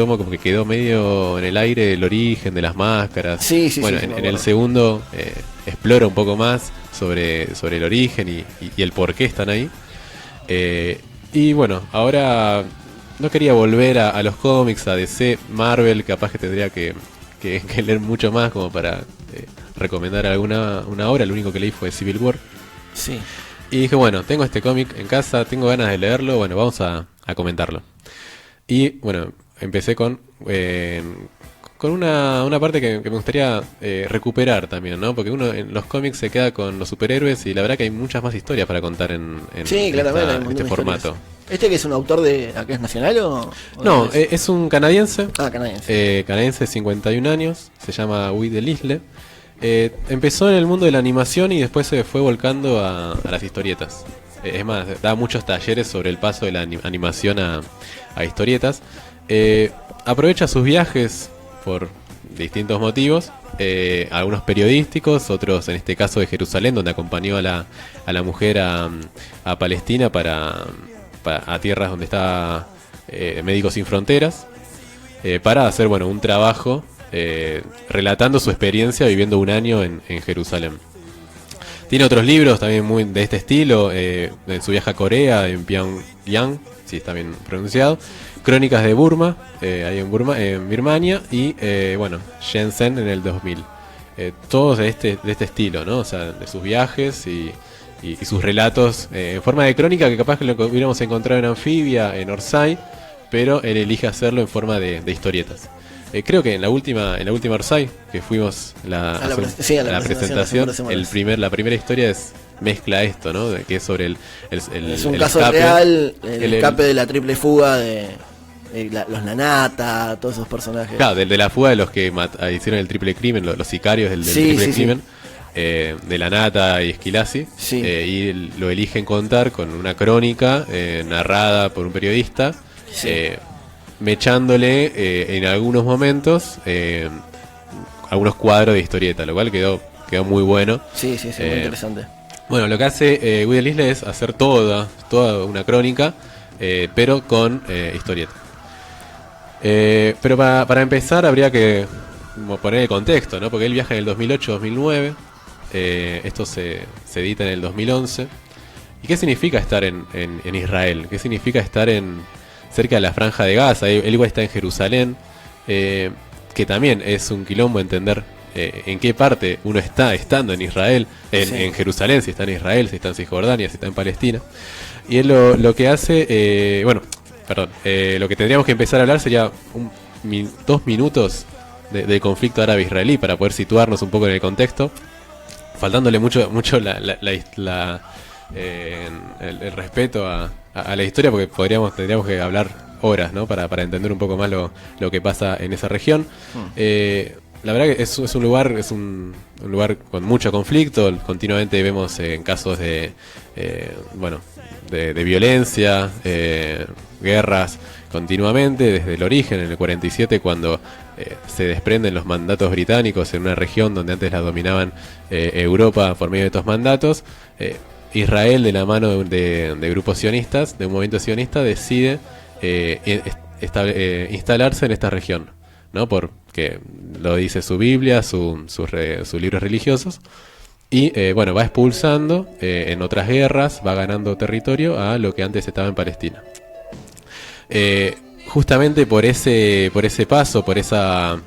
tomo como que quedó medio en el aire el origen de las máscaras. Sí, sí, bueno, sí, en el segundo explora un poco más sobre el origen y el por qué están ahí. Y bueno, ahora no quería volver a los cómics, a DC, Marvel, capaz que tendría que leer mucho más como para recomendar una obra. Lo único que leí fue Civil War. Sí. Y dije, bueno, tengo este cómic en casa, tengo ganas de leerlo, bueno, vamos a comentarlo. Y bueno, empecé con una parte que me gustaría recuperar también, ¿no? Porque uno en los cómics se queda con los superhéroes y la verdad que hay muchas más historias para contar en Sí, claramente, hay un montón este de formato. historias. ¿Este que es un autor de acá es nacional o No, dónde es? es un canadiense. Canadiense. Canadiense de 51 años, se llama Will Delisle. Empezó en el mundo de la animación y después se fue volcando a las historietas. Es más, da muchos talleres sobre el paso de la animación a historietas. Aprovecha sus viajes por distintos motivos, algunos periodísticos, otros en este caso de Jerusalén, donde acompañó a la mujer a Palestina a tierras donde está Médicos Sin Fronteras, para hacer un trabajo relatando su experiencia viviendo un año en Jerusalén. Tiene otros libros también muy de este estilo, en su viaje a Corea, en Pyongyang, si está bien pronunciado, Crónicas de Burma, ahí en Birmania, y Shenzhen en el 2000. Todos de este estilo, ¿no? O sea, de sus viajes y sus relatos en forma de crónica, que capaz que lo hubiéramos encontrado en Anfibia, en Orsay, pero él elige hacerlo en forma de historietas. Creo que en la última Orsay, que fuimos la presentación, la primera historia mezcla esto, ¿no? Que es sobre el es un el caso escape, real, el escape de la triple fuga de los Lanata, todos esos personajes. Claro, de la fuga de los que hicieron el triple crimen, los sicarios del triple crimen. De Lanata y Esquilaci, y lo eligen contar con una crónica narrada por un periodista, mechándole en algunos momentos algunos cuadros de historieta, lo cual quedó muy bueno. Sí, muy interesante. Bueno, lo que hace Will Delisle es hacer toda una crónica, pero con historieta. Pero para empezar habría que poner el contexto, ¿no? Porque él viaja en el 2008-2009. Esto se edita en el 2011. ¿Y qué significa estar en Israel? ¿Qué significa estar cerca de la Franja de Gaza? Él igual está en Jerusalén, que también es un quilombo entender en qué parte uno está estando en Israel, en Jerusalén, si está en Israel, si está en Cisjordania, si está en Palestina. Y él lo que hace, lo que tendríamos que empezar a hablar sería 2 minutos del conflicto árabe-israelí para poder situarnos un poco en el contexto, faltándole mucho el respeto a la historia, porque tendríamos que hablar horas, ¿no? para entender un poco más lo que pasa en esa región. La verdad que es un lugar con mucho conflicto. Continuamente vemos casos de violencia, guerras continuamente desde el origen, en el 47, cuando se desprenden los mandatos británicos en una región donde antes la dominaban Europa por medio de estos mandatos. Israel, de la mano de grupos sionistas, de un movimiento sionista, decide instalarse en esta región, ¿no? Porque lo dice su Biblia, sus libros religiosos, y va expulsando en otras guerras, va ganando territorio a lo que antes estaba en Palestina. Justamente por ese paso, por esa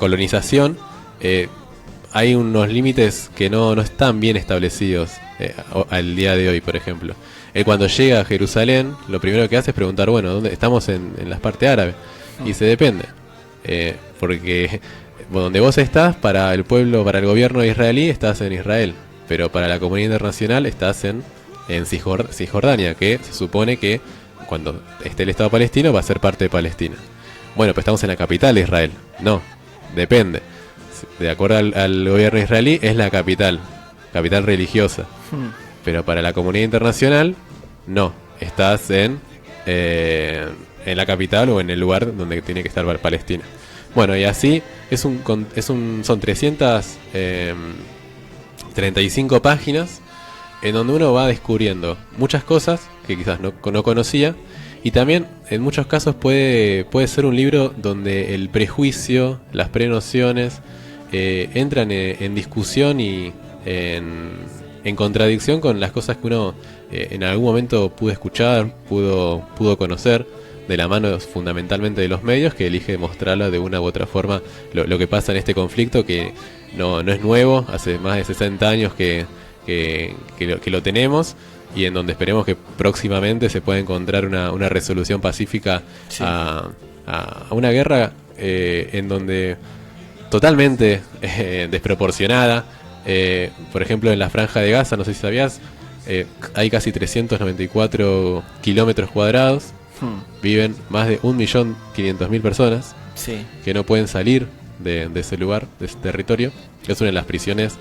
colonización, hay unos límites que no están bien establecidos al día de hoy. Por ejemplo, él cuando llega a Jerusalén, lo primero que hace es preguntar, ¿dónde estamos en la parte árabe? Y se depende, porque donde vos estás, para el pueblo, para el gobierno israelí, estás en Israel, pero para la comunidad internacional estás en Cisjordania, que se supone que cuando esté el Estado palestino va a ser parte de Palestina. Bueno, pues estamos en la capital de Israel. No, depende. De acuerdo al gobierno israelí, es la capital religiosa. Pero para la comunidad internacional, no. Estás en la capital o en el lugar donde tiene que estar Palestina. Bueno, y así son 335 páginas en donde uno va descubriendo muchas cosas que quizás no conocía, Y también, en muchos casos, puede ser un libro donde el prejuicio, las prenociones, entran en discusión y en contradicción con las cosas que uno en algún momento pudo escuchar, pudo conocer, de la mano fundamentalmente de los medios, que elige mostrarla de una u otra forma lo que pasa en este conflicto, que no es nuevo, hace más de 60 años que lo tenemos, y en donde esperemos que próximamente se pueda encontrar una resolución pacífica a una guerra en donde totalmente desproporcionada. Por ejemplo, en la Franja de Gaza, no sé si sabías, hay casi 394 kilómetros cuadrados. Viven más de 1.500.000 personas que no pueden salir de ese lugar, de ese territorio. Es una de las prisiones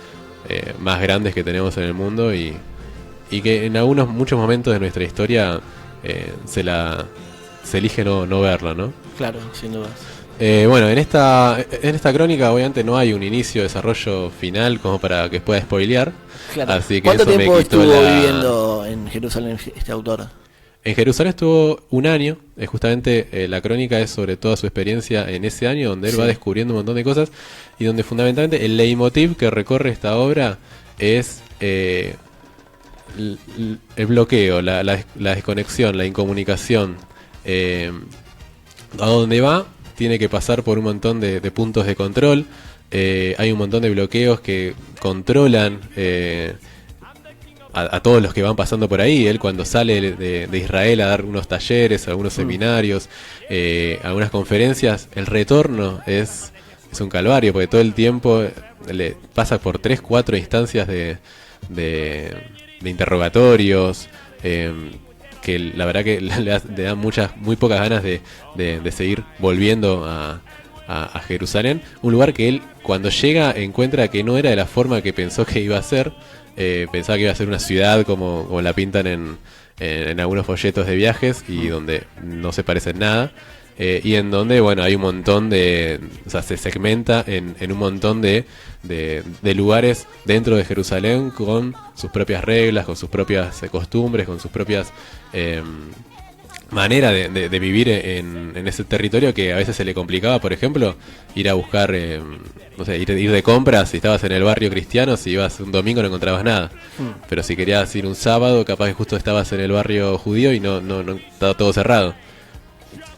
más grandes que tenemos en el mundo, y que en muchos momentos de nuestra historia se elige no verlo, ¿no? Claro, sin dudas. Bueno, en esta crónica obviamente no hay un inicio, desarrollo final como para que pueda spoilear. Claro. Así que ¿Cuánto eso tiempo me quitó estuvo viviendo en Jerusalén este autor? En Jerusalén estuvo un año. Justamente la crónica es sobre toda su experiencia en ese año, donde él va descubriendo un montón de cosas, y donde fundamentalmente el leitmotiv que recorre esta obra es el bloqueo, la desconexión, la incomunicación. A donde va tiene que pasar por un montón de puntos de control. Hay un montón de bloqueos que controlan a todos los que van pasando por ahí. Él, cuando sale de Israel a dar unos talleres, algunos seminarios, algunas conferencias, el retorno es un calvario, porque todo el tiempo le pasa por 3-4 instancias de interrogatorios, que la verdad que le dan muy pocas ganas de seguir volviendo a Jerusalén, un lugar que él, cuando llega, encuentra que no era de la forma que pensó que iba a ser. Pensaba que iba a ser una ciudad como la pintan en algunos folletos de viajes, y donde no se parece en nada, y en donde, bueno, hay un montón o sea, se segmenta en un montón de lugares dentro de Jerusalén, con sus propias reglas, con sus propias costumbres, con sus propias manera de vivir en ese territorio, que a veces se le complicaba, por ejemplo, ir a buscar, no sé, ir de compras. Si estabas en el barrio cristiano, si ibas un domingo no encontrabas nada, pero si querías ir un sábado, capaz que justo estabas en el barrio judío y no estaba todo cerrado.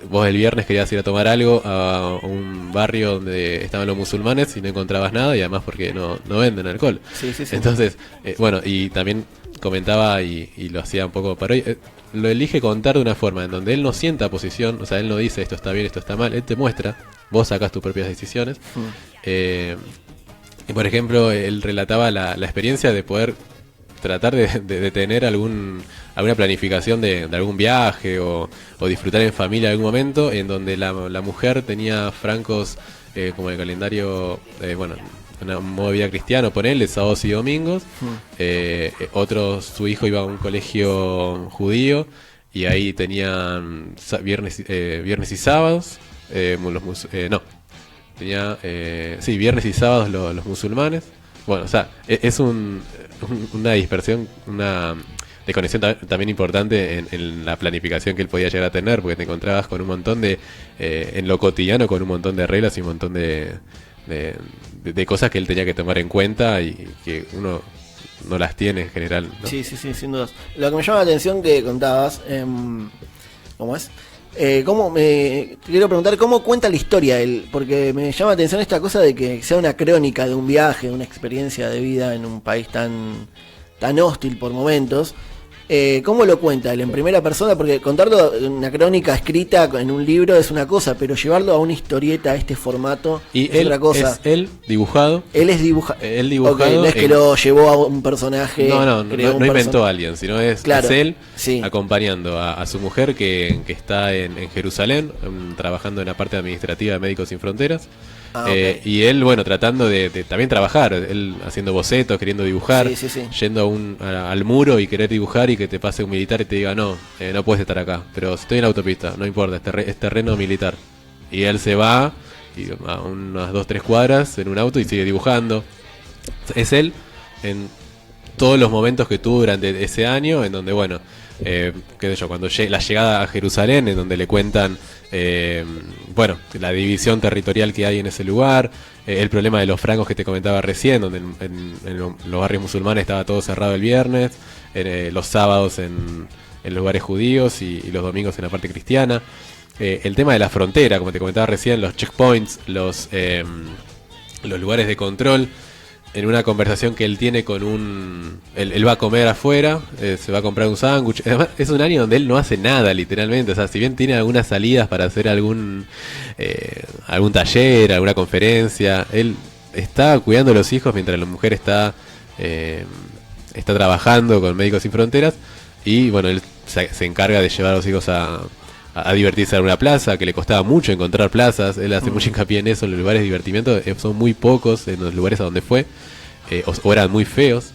Vos el viernes querías ir a tomar algo a un barrio donde estaban los musulmanes y no encontrabas nada, y además porque no venden alcohol. Sí. Entonces, bueno, y también comentaba, y lo hacía un poco para hoy, lo elige contar de una forma en donde él no sienta posición. O sea, él no dice esto está bien, esto está mal, él te muestra, vos sacás tus propias decisiones. Y por ejemplo, él relataba la experiencia de poder tratar de tener alguna planificación de algún viaje, o disfrutar en familia algún momento, en donde la mujer tenía francos como el calendario, bueno, un modo de vida cristiano, ponele sábados y domingos. Su hijo iba a un colegio judío, y ahí tenían viernes y sábados, viernes y sábados los musulmanes. Bueno, o sea, es una dispersión, una desconexión también importante en la planificación que él podía llegar a tener, porque te encontrabas con un montón en lo cotidiano, con un montón de reglas y un montón de cosas que él tenía que tomar en cuenta, y que uno no las tiene en general, ¿no? Sí, sin dudas. Lo que me llama la atención que contabas, ¿cómo es? Quiero preguntar cómo cuenta la historia él, porque me llama la atención esta cosa de que sea una crónica de un viaje, de una experiencia de vida en un país tan hostil por momentos. ¿Cómo lo cuenta él? ¿En primera persona? Porque contarlo en una crónica escrita en un libro es una cosa, pero llevarlo a una historieta, a este formato, es otra cosa. Es él dibujado. Él es dibujado. Okay, no es que lo llevó a un personaje. No inventó a alguien, sino es él sí, acompañando a su mujer que está en Jerusalén, trabajando en la parte administrativa de Médicos Sin Fronteras. Okay. Y él, bueno, tratando de también trabajar, él haciendo bocetos, queriendo dibujar, yendo al muro y querer dibujar, y que te pase un militar y te diga no puedes estar acá, pero si estoy en la autopista, no importa, es terreno militar. Y él se va a unas 2-3 cuadras en un auto y sigue dibujando. Es él en todos los momentos que tuvo durante ese año, en donde, bueno, qué sé yo, cuando la llegada a Jerusalén, en donde le cuentan bueno, la división territorial que hay en ese lugar, el problema de los francos que te comentaba recién, donde en los barrios musulmanes estaba todo cerrado el viernes, los sábados en lugares judíos y los domingos en la parte cristiana. El tema de la frontera, como te comentaba recién, los checkpoints, los lugares de control. En una conversación que él tiene con él va a comer afuera, se va a comprar un sándwich. Además, es un año donde él no hace nada, literalmente. O sea, si bien tiene algunas salidas para hacer algún taller, alguna conferencia, él está cuidando a los hijos mientras la mujer está trabajando con Médicos Sin Fronteras. Y bueno, él se encarga de llevar a los hijos a divertirse en alguna plaza, que le costaba mucho encontrar plazas. Él hace mucho hincapié en eso, en los lugares de divertimiento son muy pocos en los lugares a donde fue, o eran muy feos.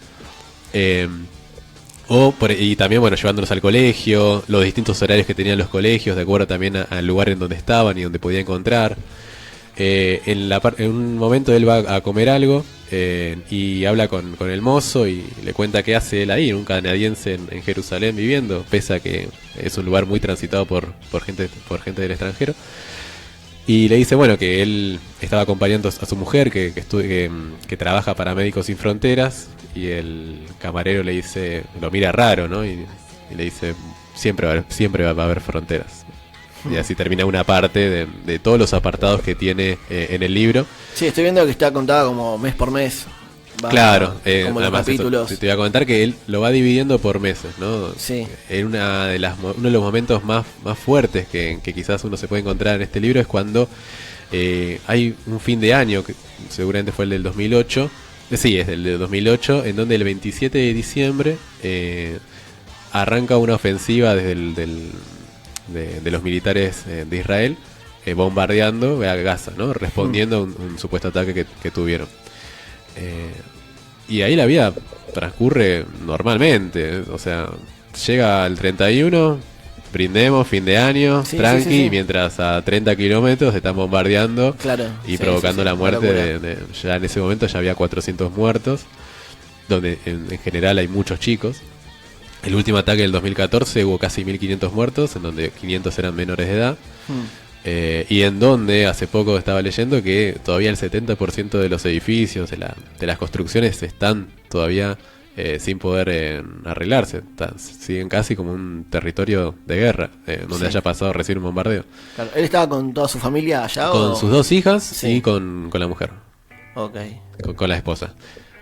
Y también, bueno, llevándolos al colegio, los distintos horarios que tenían los colegios, de acuerdo también al lugar en donde estaban y donde podía encontrar. En un momento él va a comer algo y habla con el mozo y le cuenta qué hace él ahí, un canadiense en Jerusalén viviendo, pese a que es un lugar muy transitado por gente del extranjero. Y le dice, bueno, que él estaba acompañando a su mujer que trabaja para Médicos Sin Fronteras, y el camarero le dice, lo mira raro, ¿no? Y le dice, siempre va a haber fronteras. Y así termina una parte de todos los apartados que tiene en el libro. Sí, estoy viendo que está contada como mes por mes. Claro, como los capítulos. Te voy a comentar que él lo va dividiendo por meses, ¿no? Sí. Uno de los momentos más fuertes que quizás uno se puede encontrar en este libro es cuando hay un fin de año, que seguramente fue el del 2008. Sí, es el del 2008, en donde el 27 de diciembre arranca una ofensiva desde de los militares de Israel, bombardeando a Gaza, ¿no? Respondiendo a un supuesto ataque que tuvieron. Y ahí la vida transcurre normalmente, o sea, llega el 31, brindemos, fin de año, sí, tranqui, sí. Mientras a 30 kilómetros están bombardeando, claro, y provocando la muerte ya en ese momento ya había 400 muertos, donde en general hay muchos chicos. El último ataque del 2014 hubo casi 1500 muertos, en donde 500 eran menores de edad. Y en donde hace poco estaba leyendo que todavía el 70% de los edificios, de las construcciones, están todavía sin poder arreglarse. Siguen casi como un territorio de guerra, donde haya pasado recién un bombardeo. Claro. ¿Él estaba con toda su familia allá? Con sus dos hijas y con la mujer. Okay. Con la esposa.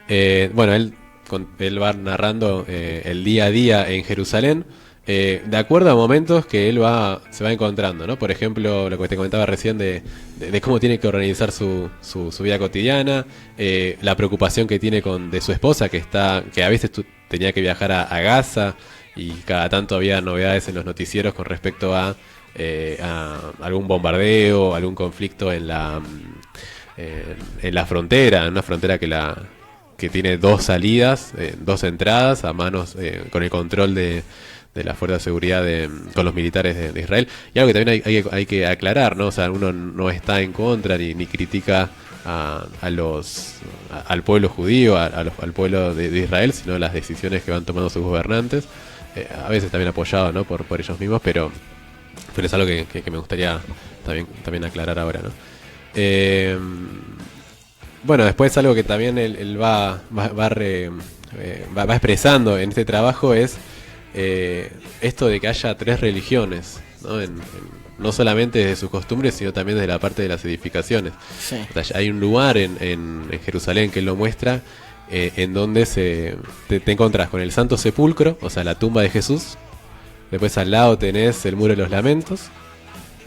Bueno, él va narrando el día a día en Jerusalén, de acuerdo a momentos que él se va encontrando, ¿no? Por ejemplo, lo que te comentaba recién de cómo tiene que organizar su vida cotidiana, la preocupación que tiene de su esposa, que a veces tenía que viajar a Gaza, y cada tanto había novedades en los noticieros con respecto a algún bombardeo, algún conflicto en la frontera, en una frontera que tiene dos salidas, dos entradas a manos, con el control de la fuerza de seguridad con los militares de Israel. Y algo que también hay que aclarar, ¿no? O sea, uno no está en contra ni critica al pueblo judío, al pueblo de Israel, sino las decisiones que van tomando sus gobernantes, a veces también apoyado, ¿no? por ellos mismos, pero es algo que me gustaría también aclarar ahora, ¿no? Bueno, después algo que también él va expresando en este trabajo es esto de que haya tres religiones, ¿no? No solamente desde sus costumbres, sino también desde la parte de las edificaciones. Sí. O sea, hay un lugar en Jerusalén que él lo muestra, en donde te encontrás con el Santo Sepulcro, o sea, la tumba de Jesús. Después al lado tenés el Muro de los Lamentos.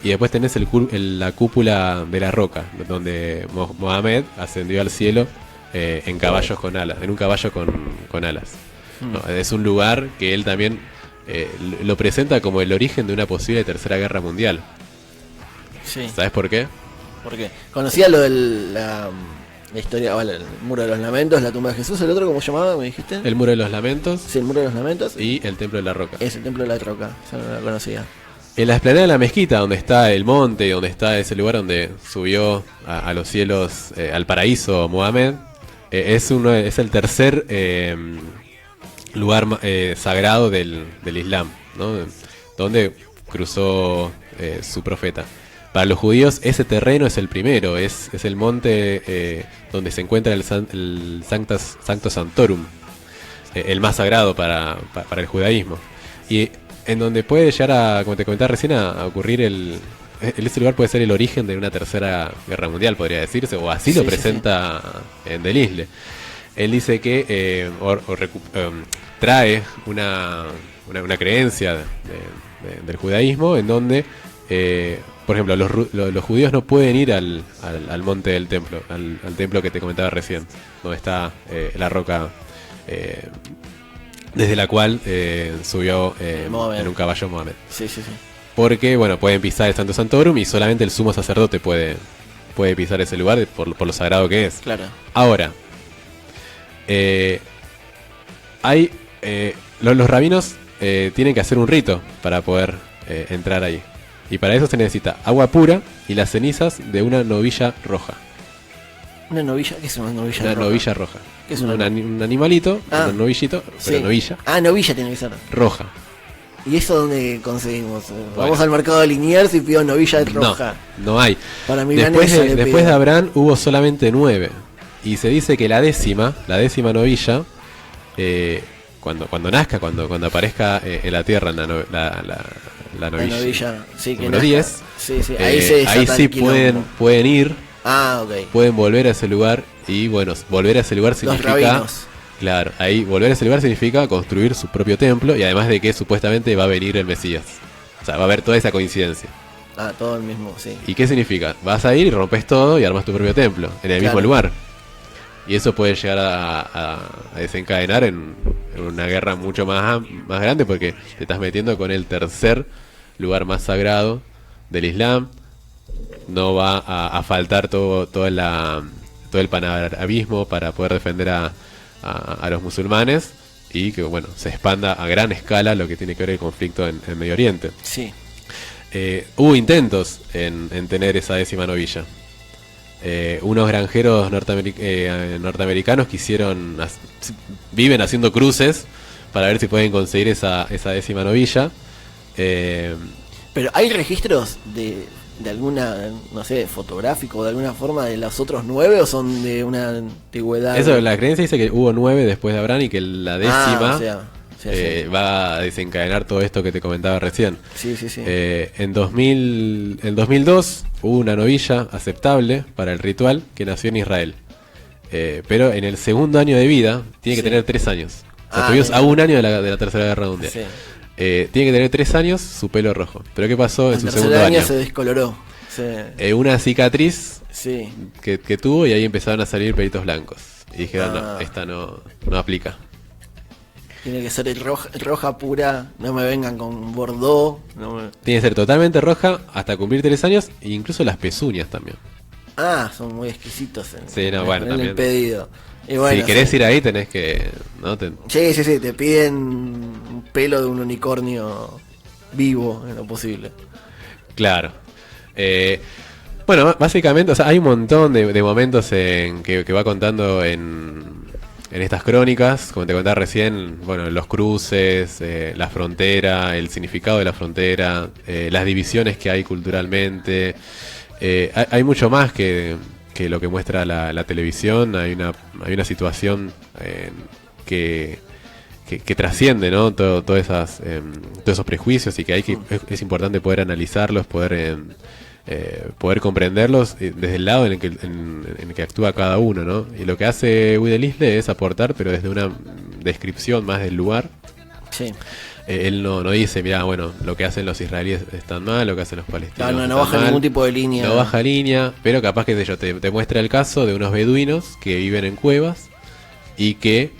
Y después tenés la cúpula de la roca, donde Mohamed ascendió al cielo en caballos con alas, en un caballo con alas. No, es un lugar que él también lo presenta como el origen de una posible tercera guerra mundial. Sí. ¿Sabes por qué? ¿Por qué? Conocía lo de la historia, bueno, el Muro de los Lamentos, la tumba de Jesús, el otro, ¿cómo se llamaba? ¿Me dijiste? El Muro de los Lamentos. Sí, el Muro de los Lamentos. Y el Templo de la Roca. Es el Templo de la Roca, esa no la conocía. En la explanada de la mezquita, donde está el monte, donde está ese lugar donde subió a los cielos, al paraíso Mohamed, es el tercer lugar sagrado del Islam, ¿no? Donde cruzó su profeta. Para los judíos ese terreno es el primero, es el monte donde se encuentra el Sancto Sanctorum, el más sagrado para el judaísmo. Y en donde puede llegar a, como te comentaba recién, a ocurrir ese lugar puede ser el origen de una tercera guerra mundial, podría decirse, o así lo presenta en Delisle. Él dice que trae una creencia del judaísmo en donde, por ejemplo, los judíos no pueden ir al monte del templo, al templo que te comentaba recién, donde está la roca desde la cual subió en un caballo Mohamed. Sí. Porque, bueno, pueden pisar el Santo Santorum y solamente el sumo sacerdote puede pisar ese lugar por lo sagrado que es. Claro. Ahora, los rabinos tienen que hacer un rito para poder entrar ahí. Y para eso se necesita agua pura y las cenizas de una novilla roja. ¿Una novilla? ¿Qué es una novilla roja? Una novilla roja. ¿Qué es un animalito, un novillito, pero novilla. Novilla tiene que ser. Roja. ¿Y eso dónde conseguimos? Vamos al mercado de Liniers y pido novilla roja. No hay. Para mí después de Abraham hubo solamente 9. Y se dice que la décima novilla, cuando nazca, cuando aparezca en la tierra la novilla, sí, que número 10, ahí sí pueden ir, pueden volver a ese lugar. Y bueno, volver a ese lugar significa... Claro, ahí volver a ese lugar significa construir su propio templo, y además de que supuestamente va a venir el Mesías. O sea, va a haber toda esa coincidencia. Todo el mismo, sí. ¿Y qué significa? Vas a ir y rompes todo y armas tu propio templo, en el mismo lugar. Y eso puede llegar a desencadenar en una guerra mucho más grande, porque te estás metiendo con el tercer lugar más sagrado del Islam. No va a faltar todo el panarabismo para poder defender a los musulmanes, y que bueno, se expanda a gran escala lo que tiene que ver el conflicto en Medio Oriente. Sí. Hubo intentos en tener esa décima novilla. Unos granjeros norteamericanos viven haciendo cruces para ver si pueden conseguir esa décima novilla. Pero hay registros de alguna, no sé, fotográfico, de alguna forma, de los otros 9, o son de una antigüedad. Eso, la creencia dice que hubo 9 después de Abraham y que la décima sí. va a desencadenar todo esto que te comentaba recién. Sí. En 2002 hubo una novilla aceptable para el ritual que nació en Israel. Pero en el segundo año de vida tiene que tener 3 años. O sea, tuvimos a un año de la Tercera Guerra Mundial. Sí. Tiene que tener 3 años, su pelo rojo. Pero ¿qué pasó en su segundo año? Se descoloró. Sí. Una cicatriz que tuvo, y ahí empezaron a salir pelitos blancos. Y dijeron, no, esta no aplica. Tiene que ser roja pura, no me vengan con Bordeaux. Tiene que ser totalmente roja hasta cumplir 3 años, e incluso las pezuñas también. Son muy exquisitos en también. El pedido. Y bueno, si querés ir ahí tenés que... ¿no? Sí, te piden un pelo de un unicornio vivo en lo posible. Claro. Bueno, básicamente, o sea, hay un montón de momentos en que va contando en estas crónicas, como te contaba recién, bueno, los cruces, la frontera, el significado de la frontera, las divisiones que hay culturalmente. Hay mucho más que lo que muestra la televisión. Hay una situación que trasciende, ¿no? Todos esos prejuicios, y que es importante poder analizarlos, poder comprenderlos desde el lado en el que actúa cada uno, ¿no? Y lo que hace Will Delisle es aportar, pero desde una descripción más del lugar. Sí. Él no dice, mira, bueno, lo que hacen los israelíes está mal, lo que hacen los palestinos no baja ningún tipo de línea. No baja línea, pero capaz que te muestra el caso de unos beduinos que viven en cuevas y que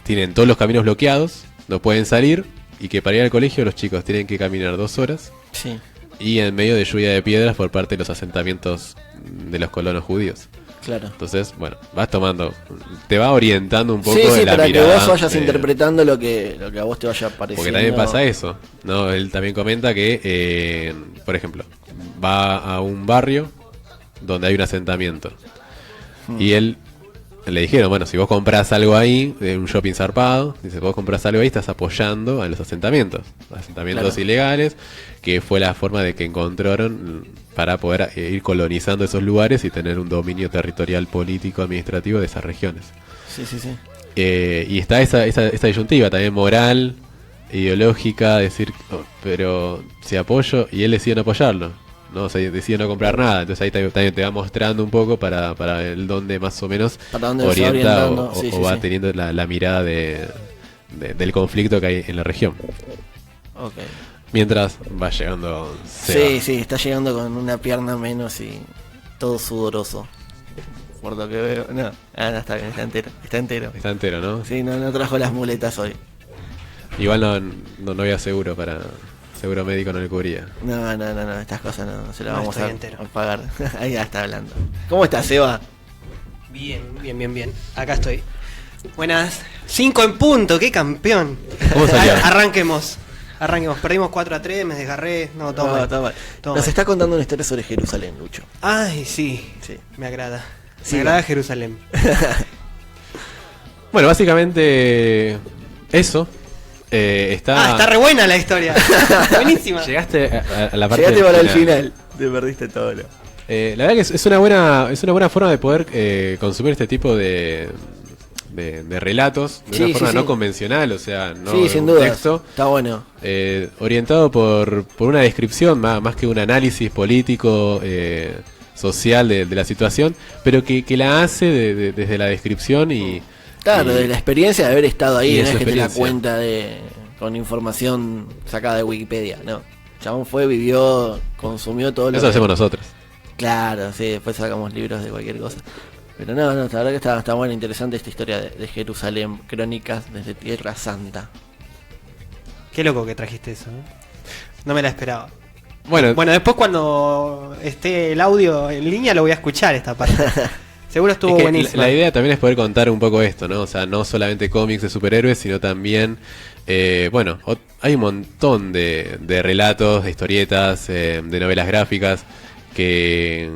tienen todos los caminos bloqueados, no pueden salir, y que para ir al colegio los chicos tienen que caminar 2 horas. Sí. Y en medio de lluvia de piedras por parte de los asentamientos de los colonos judíos. Claro. Entonces, bueno, te va orientando un poco de la para mirada, que vos vayas interpretando lo que a vos te vaya pareciendo. Porque también pasa eso, ¿no? Él también comenta que, por ejemplo, va a un barrio donde hay un asentamiento. Y él le dijeron, bueno, si vos comprás algo ahí, de un shopping zarpado, dice, vos comprás algo ahí, estás apoyando a los asentamientos Claro. ilegales, que fue la forma de que encontraron para poder ir colonizando esos lugares y tener un dominio territorial, político, administrativo de esas regiones. Sí, sí, sí. Y está esa disyuntiva también moral, ideológica, decir, oh, pero si apoyo, y él decide no apoyarlo. No, o sea, decide no comprar nada, entonces ahí también te va mostrando un poco para el dónde más o menos Para dónde se va orienta orientando. o, Sí, o sí, va sí. teniendo la mirada del conflicto que hay en la región. Ok. Mientras va llegando Seba. Sí, sí, está llegando con una pierna menos y todo sudoroso. Por lo que veo. No, no está bien, está entero. Está entero. Está entero, ¿no? Sí, no trajo las muletas hoy. Igual no había seguro seguro médico no le cubría. No, estas cosas no se las No vamos estoy a entero. pagar. Ahí ya está hablando. ¿Cómo estás, Seba? Bien. Acá estoy. Buenas. 5 en punto, qué campeón. ¿Cómo salió? Arranquemos. Perdimos 4-3, me desgarré. No, todo mal. Está mal. Todo Nos mal. está contando una historia sobre Jerusalén, Lucho. Ay, sí. Sí. Me agrada. Sí. Me agrada Jerusalén. Bueno, básicamente eso. Está re buena la historia. Buenísima. Llegaste a la parte Llegaste del para el final. Te perdiste todo. La verdad que es una buena forma de poder consumir este tipo de relatos de Sí, una forma sí, no sí. convencional, o sea, no Sí, de sin un duda. texto, Está bueno. orientado por una descripción más que un análisis político, social de la situación, pero que la hace desde la descripción y Claro, y- de la experiencia de haber estado ahí, y de no es su que te la experiencia. cuenta con información sacada de Wikipedia, no. Chabón fue, vivió, consumió todo lo eso lo que... hacemos nosotros. Claro, sí, después sacamos libros de cualquier cosa. Pero no, la verdad que está buena, interesante esta historia de Jerusalén, crónicas desde Tierra Santa. Qué loco que trajiste eso. No me la esperaba. Bueno, Bueno, después cuando esté el audio en línea lo voy a escuchar esta parte. Seguro estuvo es que buenísima. la idea también es poder contar un poco esto, ¿no? O sea, no solamente cómics de superhéroes, sino también, hay un montón de relatos, de historietas, de novelas gráficas que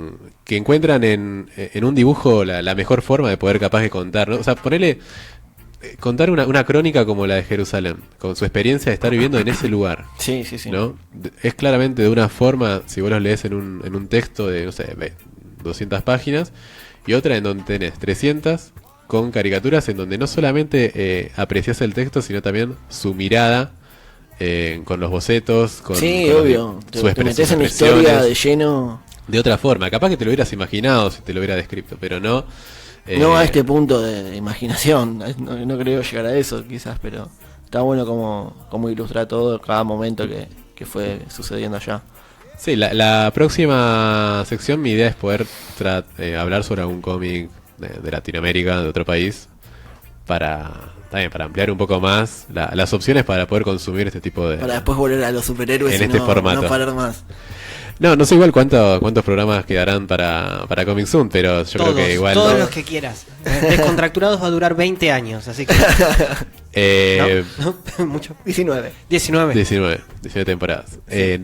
encuentran en un dibujo la mejor forma de poder capaz de contar, ¿no? O sea, contar una crónica como la de Jerusalén, con su experiencia de estar viviendo en ese lugar. Sí. ¿No? Es claramente de una forma, si vos lo lees en un texto de, no sé, 200 páginas, y otra en donde tenés 300 con caricaturas en donde no solamente apreciás el texto, sino también su mirada con los bocetos, Sí, con obvio. Te sus metes en la expresiones, historia de lleno. de otra forma. Capaz que te lo hubieras imaginado si te lo hubiera descrito, pero no. No a este punto de imaginación. No creo llegar a eso, quizás, pero está bueno como ilustra todo, cada momento que fue sucediendo allá. Sí, la próxima sección mi idea es poder hablar sobre algún cómic de Latinoamérica, de otro país, también para ampliar un poco más las opciones para poder consumir este tipo de... Para después volver a los superhéroes en y este no, formato. no parar más. No sé igual cuántos programas quedarán para Comic Zoom, pero yo todos, creo que igual... todos los que quieras. Descontracturados va a durar 20 años, así que... ¿No? Mucho. 19. 19. 19 temporadas.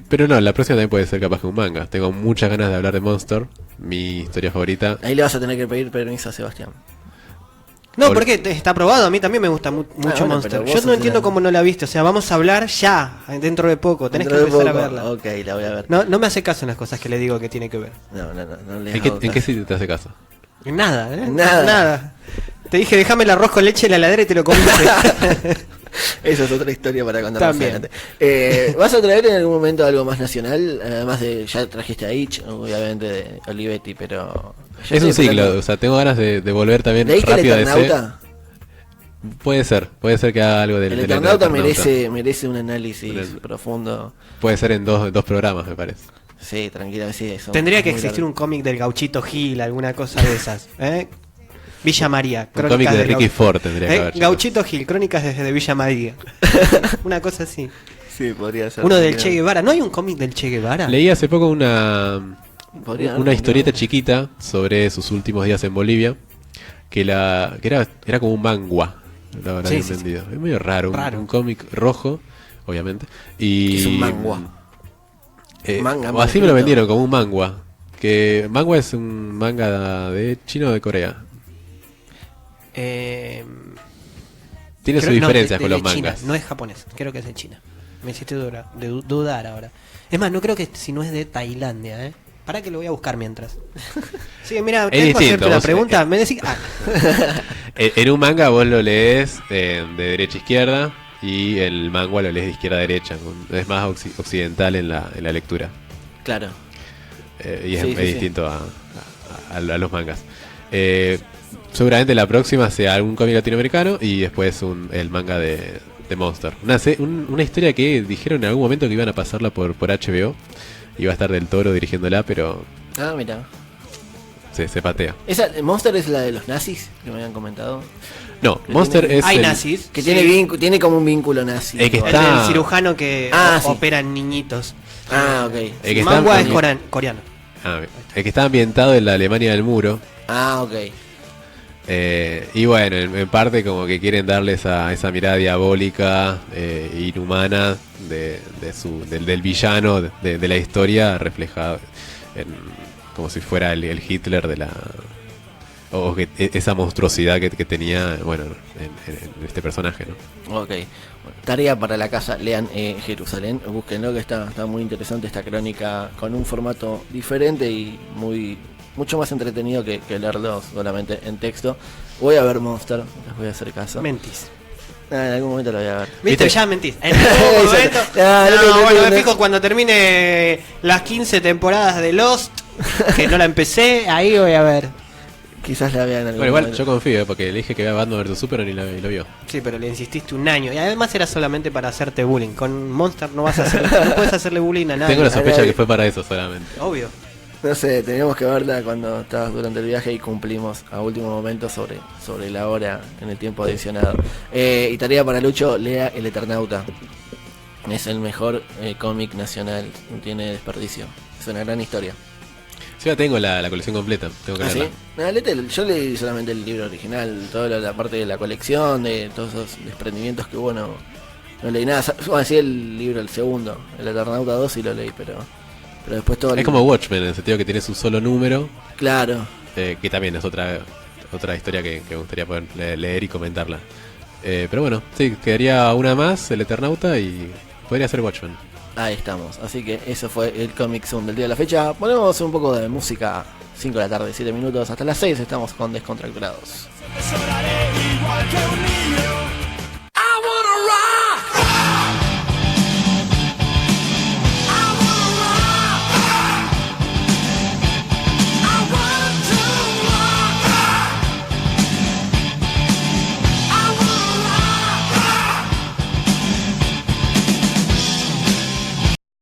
Pero no, la próxima también puede ser capaz que un manga. Tengo muchas ganas de hablar de Monster, mi historia favorita. Ahí le vas a tener que pedir permiso a Sebastián. No, porque está aprobado, a mí también me gusta mucho bueno, Monster. pero vos Yo sos no entiendo la- cómo no la viste, o sea, vamos a hablar ya, dentro de poco, tenés que Dentro de empezar a poco. verla. Ok, la voy a ver. No me hace caso en las cosas que le digo que tiene que ver. No le ¿En qué sitio te hace caso? En nada, ¿eh? Nada. Te dije, déjame el arroz con leche en la heladera y te lo comiste. Esa es otra historia para contar más También. adelante. ¿Vas a traer en algún momento algo más nacional? Además de, ya trajiste a Itch, obviamente de Olivetti, pero... ya Es un estoy ciclo, esperando. o sea, tengo ganas de volver también ¿Leíste el rápido a DC. Eternauta? Puede ser que haga algo del El del Eternauta Eternauta. merece un análisis Un- profundo. Puede ser en dos programas, me parece. Sí, tranquila, sí, eso. Tendría que Muy existir largo. un cómic del Gauchito Gil, alguna cosa de esas. ¿Eh? Villa María. Un cómic de del Ricky Gau- Ford tendría que haber. chicos. Gauchito Gil, crónicas desde Villa María. Una cosa así. Sí, podría ser. Uno del Che Guevara. ¿No hay un cómic del Che Guevara? Leí hace poco una Podría historieta chiquita sobre sus últimos días en Bolivia, que era como un mangua, lo habrán Sí, sí, entendido. Es medio raro, Raro. un cómic rojo, obviamente. Y ¿Qué es un mangua? Manga, o así mal me lo escrito. vendieron, como un mangua. Que mangua es un manga de chino o de Corea. Tiene sus Creo- no, diferencias de con los China, mangas. no es japonés, creo que es de China. Me hiciste dudar ahora. Es más, no creo que si no es de Tailandia, Para que lo voy a buscar mientras. Sí, mira, tengo que distinto, hacerte la vos, pregunta. Me decís. En un manga vos lo lees de derecha a izquierda y el manga lo lees de izquierda a derecha. Es más occidental en la lectura. Claro. Y es, Sí, es sí, sí. distinto a los mangas. Seguramente la próxima sea algún cómic latinoamericano y después el manga de Monster. Una historia que dijeron en algún momento que iban a pasarla por HBO. Iba a estar Del Toro dirigiéndola, pero Ah, mira. se patea. Esa Monster es la de los nazis que me habían comentado. No, Que Monster tiene- es Hay el- nazis. Que sí. tiene como un vínculo nazi. El que igual. El está- del cirujano que Sí. opera en niñitos. Ah, ok. El que está- Manga es coreano. el que está ambientado en la Alemania del Muro. Ah, ok. Y bueno, en parte como que quieren darle esa mirada diabólica, inhumana del villano de la historia reflejado como si fuera el Hitler de la... O que esa monstruosidad que tenía, bueno, en este personaje, ¿no? Ok. Bueno, tarea para la casa, lean Jerusalén, búsquenlo que está muy interesante esta crónica con un formato diferente y mucho más entretenido que leerlo solamente en texto. Voy a ver Monster, les voy a hacer caso. Mentís. En algún momento lo voy a ver. ¿Viste? ¿Viste? Ya mentís. En algún momento. Bueno, me fijo cuando termine las 15 temporadas de Lost, que no la empecé, ahí voy a ver. Quizás la vean en algún Bueno, igual momento. yo confío, porque le dije que veía Batman vs Superman y lo vio. Sí, pero le insististe un año. Y además era solamente para hacerte bullying. Con Monster no puedes hacerle bullying a nadie. Tengo la sospecha Ay, que fue para eso solamente. Obvio. No sé, teníamos que verla cuando estabas durante el viaje y cumplimos a último momento sobre la hora en el tiempo adicionado. Y tarea para Lucho, lea El Eternauta. Es el mejor cómic nacional, no tiene desperdicio. Es una gran historia. Sí, ya tengo la colección completa, tengo que ¿Ah, sí? leerla. No, léete, yo leí solamente el libro original, toda la parte de la colección, de todos esos desprendimientos que hubo, no leí nada. Bueno, sí, el libro, el segundo, El Eternauta 2 sí lo leí, pero después todo... Es como Watchmen, en el sentido que tiene su solo número, Claro. que también es otra historia que me gustaría poder leer y comentarla. Pero bueno, sí, quedaría una más, El Eternauta, y podría ser Watchmen. Ahí estamos, así que eso fue el Comic Zoom del día de la fecha. Ponemos un poco de música, 5 de la tarde, 7 minutos, hasta las 6 estamos con Descontracturados. Lloraré igual que un niño.